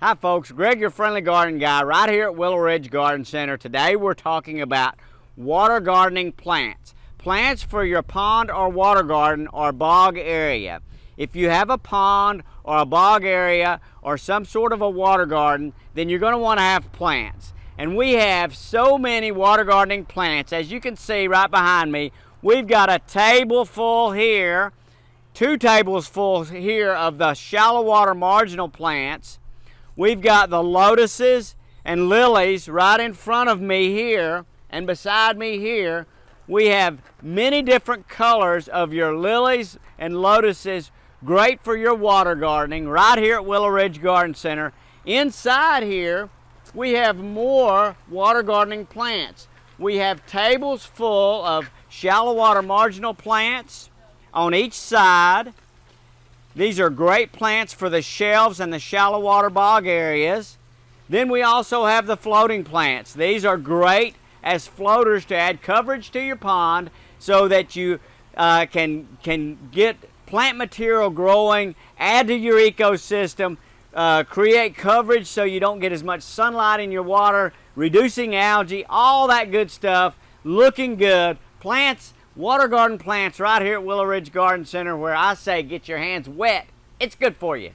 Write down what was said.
Hi folks, Greg your friendly garden guy right here at Willow Ridge Garden Center. Today we're talking about water gardening plants. Plants for your pond or water garden or bog area. If you have a pond or a bog area or some sort of a water garden, then you're going to want to have plants. And we have so many water gardening plants. As you can see right behind me, we've got a table full here, 2 tables full here of the shallow water marginal plants. We've got the lotuses and lilies right in front of me here, and beside me here we have many different colors of your lilies and lotuses, great for your water gardening right here at Willow Ridge Garden Center. Inside here we have more water gardening plants. We have tables full of shallow water marginal plants on each side. These are great plants for the shelves and the shallow water bog areas. Then we also have the floating plants. These are great as floaters to add coverage to your pond so that you can get plant material growing, add to your ecosystem, create coverage so you don't get as much sunlight in your water, reducing algae, all that good stuff, looking good. Plants, water garden plants right here at Willow Ridge Garden Center, where I say get your hands wet. It's good for you.